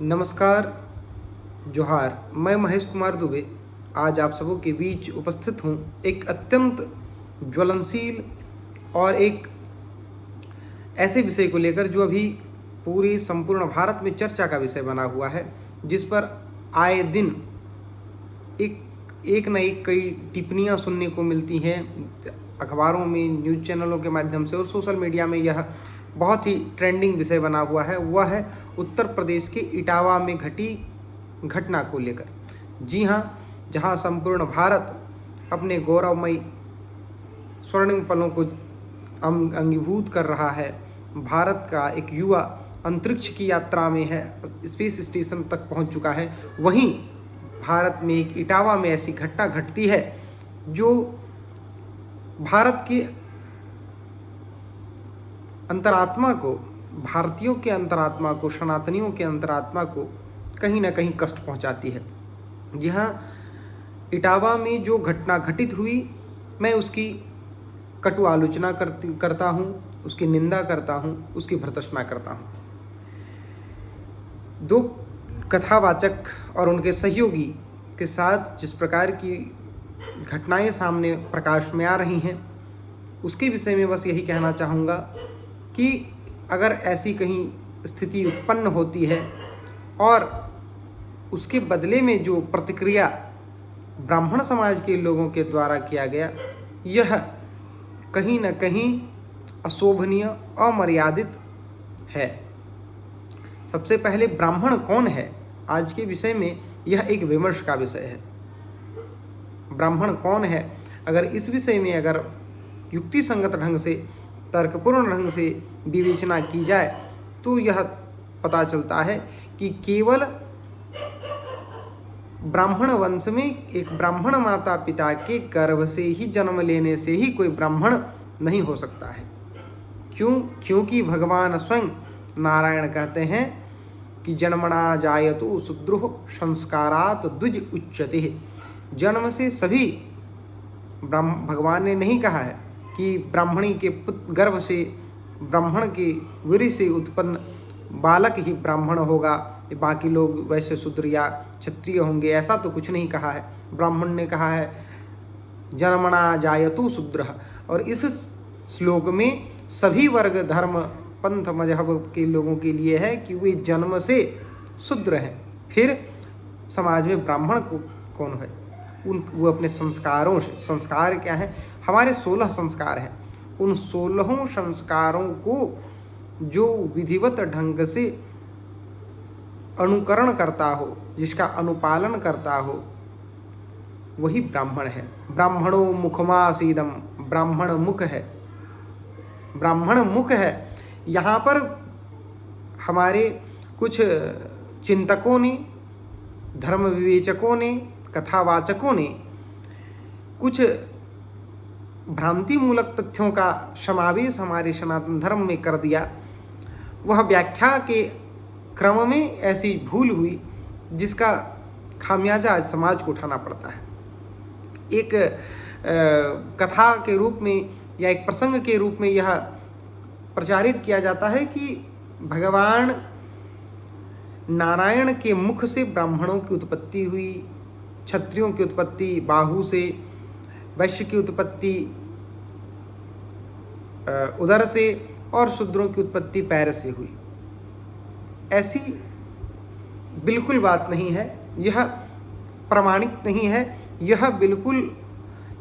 नमस्कार, जोहार। मैं महेश कुमार दुबे आज आप सबों के बीच उपस्थित हूँ एक अत्यंत ज्वलनशील और एक ऐसे विषय को लेकर जो अभी पूरी संपूर्ण भारत में चर्चा का विषय बना हुआ है, जिस पर आए दिन एक एक न एक कई टिप्पणियाँ सुनने को मिलती हैं अखबारों में, न्यूज़ चैनलों के माध्यम से और सोशल मीडिया में। यह बहुत ही ट्रेंडिंग विषय बना हुआ है, वह है उत्तर प्रदेश के इटावा में घटी घटना को लेकर। जी हाँ, जहाँ संपूर्ण भारत अपने गौरवमयी स्वर्णिम पलों को अंगीभूत कर रहा है। भारत का एक युवा अंतरिक्ष की यात्रा में है, स्पेस स्टेशन तक पहुंच चुका है। वहीं भारत में एक इटावा में ऐसी घटना घटती है जो भारत की अंतरात्मा को, भारतीयों के अंतरात्मा को, सनातनियों के अंतरात्मा को कहीं ना कहीं कष्ट पहुंचाती है। जी हाँ, इटावा में जो घटना घटित हुई, मैं उसकी कटु आलोचना करता हूँ, उसकी निंदा करता हूँ, उसकी भर्त्सना करता हूँ। दो कथावाचक और उनके सहयोगी के साथ जिस प्रकार की घटनाएं सामने प्रकाश में आ रही हैं, उसके विषय में बस यही कहना चाहूँगा कि अगर ऐसी कहीं स्थिति उत्पन्न होती है और उसके बदले में जो प्रतिक्रिया ब्राह्मण समाज के लोगों के द्वारा किया गया, यह कहीं न कहीं अशोभनीय, अमर्यादित है। सबसे पहले ब्राह्मण कौन है, आज के विषय में यह एक विमर्श का विषय है। ब्राह्मण कौन है, अगर इस विषय में अगर युक्ति संगत ढंग से, तर्कपूर्ण ढंग से विवेचना की जाए तो यह पता चलता है कि केवल ब्राह्मण वंश में एक ब्राह्मण माता पिता के गर्भ से ही जन्म लेने से ही कोई ब्राह्मण नहीं हो सकता है। क्योंकि भगवान स्वयं नारायण कहते हैं कि जन्मना जायतु शूद्रो संस्कारात् द्विज उच्यते। जन्म से सभी भगवान ने नहीं कहा है कि ब्राह्मणी के गर्भ से, ब्राह्मण के वीर्य से उत्पन्न बालक ही ब्राह्मण होगा, बाकी लोग वैसे शूद्र या क्षत्रिय होंगे, ऐसा तो कुछ नहीं कहा है। ब्राह्मण ने कहा है जन्मना जायतु शूद्र, और इस श्लोक में सभी वर्ग, धर्म, पंथ, मजहब के लोगों के लिए है कि वे जन्म से शूद्र हैं। फिर समाज में ब्राह्मण को कौन है, वो अपने संस्कारों से, संस्कार क्या है, हमारे 16 संस्कार हैं, उन 16 संस्कारों को जो विधिवत ढंग से अनुकरण करता हो, जिसका अनुपालन करता हो, वही ब्राह्मण है। ब्राह्मणो मुखमासीदम, ब्राह्मण मुख है, ब्राह्मण मुख है। यहाँ पर हमारे कुछ चिंतकों ने, धर्म विवेचकों ने, कथावाचकों ने कुछ भ्रांति मूलक तथ्यों का समावेश हमारे सनातन धर्म में कर दिया। वह व्याख्या के क्रम में ऐसी भूल हुई जिसका खामियाजा आज समाज को उठाना पड़ता है। एक कथा के रूप में या एक प्रसंग के रूप में यह प्रचारित किया जाता है कि भगवान नारायण के मुख से ब्राह्मणों की उत्पत्ति हुई, क्षत्रियों की उत्पत्ति बाहु से, वैश्य की उत्पत्ति उदर से और शूद्रों की उत्पत्ति पैर से हुई। ऐसी बिल्कुल बात नहीं है, यह प्रमाणित नहीं है। यह बिल्कुल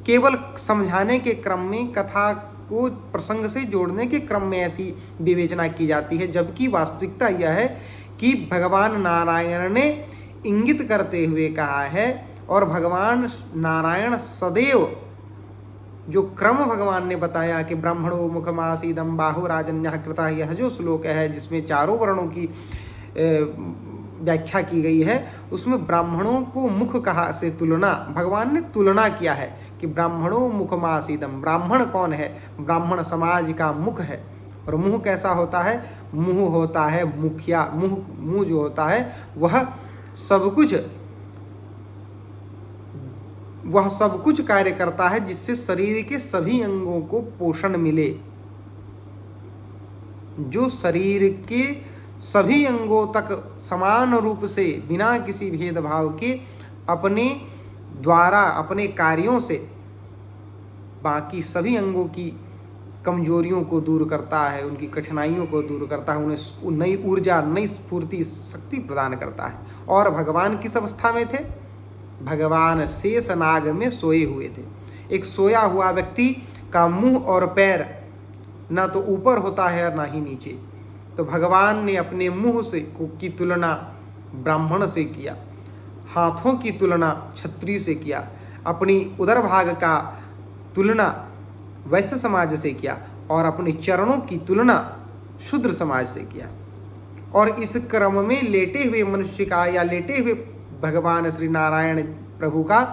केवल समझाने के क्रम में, कथा को प्रसंग से जोड़ने के क्रम में ऐसी विवेचना की जाती है, जबकि वास्तविकता यह है कि भगवान नारायण ने इंगित करते हुए कहा है, और भगवान नारायण सदैव जो क्रम भगवान ने बताया कि ब्राह्मणो मुखमासीदम बाहुराजन्यः कृतः, यह जो श्लोक है जिसमें चारों वर्णों की व्याख्या की गई है, उसमें ब्राह्मणों को मुख कहा से तुलना, भगवान ने तुलना किया है कि ब्राह्मणो मुखमासीदम। ब्राह्मण कौन है, ब्राह्मण समाज का मुख है। और मुंह कैसा होता है, मुंह होता है मुखिया। मुंह जो होता है वह सब कुछ कार्य करता है जिससे शरीर के सभी अंगों को पोषण मिले। जो शरीर के सभी अंगों तक समान रूप से बिना किसी भेदभाव के अपने द्वारा अपने कार्यों से बाकी सभी अंगों की कमजोरियों को दूर करता है, उनकी कठिनाइयों को दूर करता है, उन्हें नई ऊर्जा, नई स्फूर्ति, शक्ति प्रदान करता है। और भगवान किस अवस्था में थे? भगवान शेष नाग में सोए हुए थे। एक सोया हुआ व्यक्ति का मुंह और पैर ना तो ऊपर होता है और ना ही नीचे। तो भगवान ने अपने मुंह से की तुलना ब्राह्मण से किया, हाथों की तुलना क्षत्रिय से किया, अपनी उदर भाग का तुलना वैश्य समाज से किया और अपने चरणों की तुलना शूद्र समाज से किया। और इस क्रम में लेटे हुए मनुष्य का या लेटे हुए भगवान श्री नारायण प्रभु का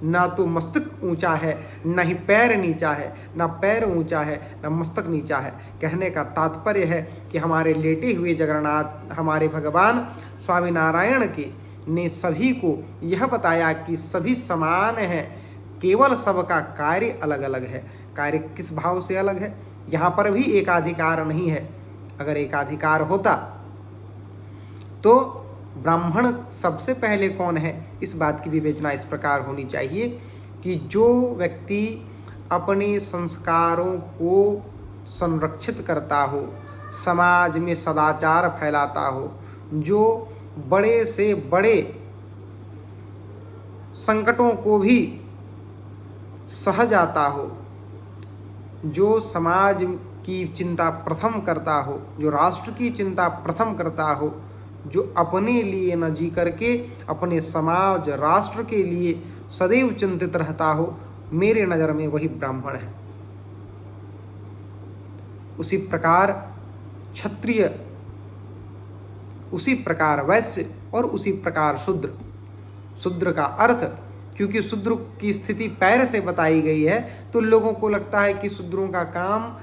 ना तो मस्तक ऊंचा है, ना ही पैर नीचा है, ना पैर ऊंचा है, ना मस्तक नीचा है। कहने का तात्पर्य है कि हमारे लेटे हुए जगन्नाथ, हमारे भगवान स्वामी नारायण के ने सभी को यह बताया कि सभी समान हैं, केवल सबका कार्य अलग अलग है। कार्य किस भाव से अलग है? यहाँ पर भी एकाधिकार नहीं है। अगर एकाधिकार होता तो ब्राह्मण सबसे पहले कौन है, इस बात की विवेचना इस प्रकार होनी चाहिए कि जो व्यक्ति अपने संस्कारों को संरक्षित करता हो, समाज में सदाचार फैलाता हो, जो बड़े से बड़े संकटों को भी सह जाता हो, जो समाज की चिंता प्रथम करता हो, जो राष्ट्र की चिंता प्रथम करता हो, जो अपने लिए न जी करके अपने समाज राष्ट्र के लिए सदैव चिंतित रहता हो, मेरे नज़र में वही ब्राह्मण है। उसी प्रकार क्षत्रिय, उसी प्रकार वैश्य और उसी प्रकार शूद्र। शूद्र का अर्थ, क्योंकि शूद्र की स्थिति पैर से बताई गई है तो लोगों को लगता है कि शूद्रों का काम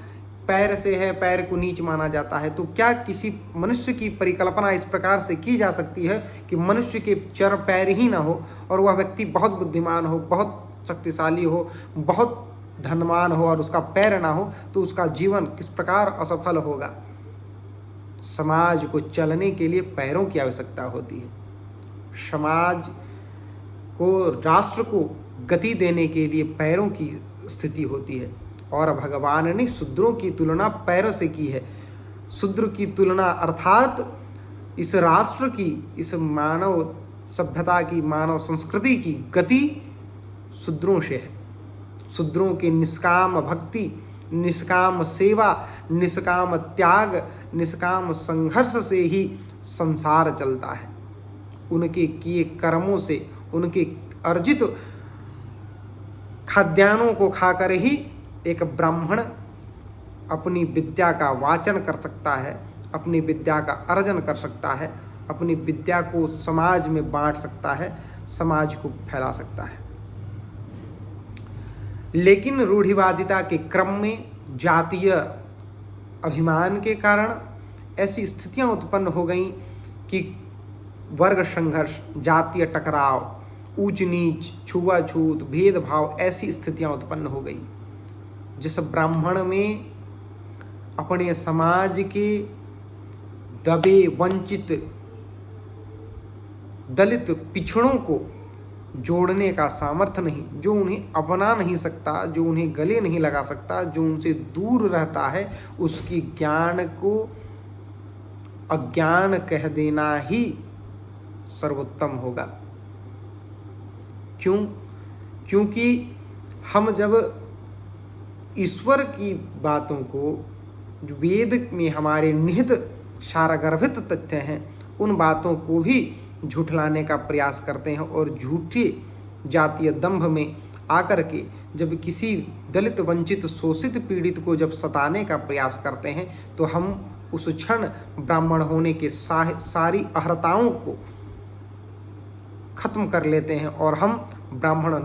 पैर से है, पैर को नीच माना जाता है। तो क्या किसी मनुष्य की परिकल्पना इस प्रकार से की जा सकती है कि मनुष्य के चर पैर ही ना हो और वह व्यक्ति बहुत बुद्धिमान हो, बहुत शक्तिशाली हो, बहुत धनवान हो और उसका पैर ना हो, तो उसका जीवन किस प्रकार असफल होगा? समाज को चलने के लिए पैरों की आवश्यकता होती है। समाज को, राष्ट्र को गति देने के लिए पैरों की स्थिति होती है। और भगवान ने शूद्रों की तुलना पैरों से की है। शूद्र की तुलना अर्थात इस राष्ट्र की, इस मानव सभ्यता की, मानव संस्कृति की गति शूद्रों से है। शूद्रों के निष्काम भक्ति, निष्काम सेवा, निष्काम त्याग, निष्काम संघर्ष से ही संसार चलता है। उनके किए कर्मों से, उनके अर्जित खाद्यान्नों को खाकर ही एक ब्राह्मण अपनी विद्या का वाचन कर सकता है, अपनी विद्या का अर्जन कर सकता है, अपनी विद्या को समाज में बांट सकता है, समाज को फैला सकता है। लेकिन रूढ़िवादिता के क्रम में जातीय अभिमान के कारण ऐसी स्थितियां उत्पन्न हो गईं कि वर्ग संघर्ष, जातीय टकराव, ऊंच नीच, छुआछूत, भेदभाव, ऐसी स्थितियां उत्पन्न हो गई। जिस ब्राह्मण में अपने समाज के दबे, वंचित, दलित पिछड़ों को जोड़ने का सामर्थ्य नहीं, जो उन्हें अपना नहीं सकता, जो उन्हें गले नहीं लगा सकता, जो उनसे दूर रहता है, उसकी ज्ञान को अज्ञान कह देना ही सर्वोत्तम होगा। क्यों? क्योंकि हम जब ईश्वर की बातों को, जो वेद में हमारे निहित सारगर्भित तथ्य हैं, उन बातों को भी झूठलाने का प्रयास करते हैं और झूठे जातीय दंभ में आकर के जब किसी दलित, वंचित, शोषित, पीड़ित को जब सताने का प्रयास करते हैं, तो हम उस क्षण ब्राह्मण होने के सारी अर्हताओं को खत्म कर लेते हैं और हम ब्राह्मण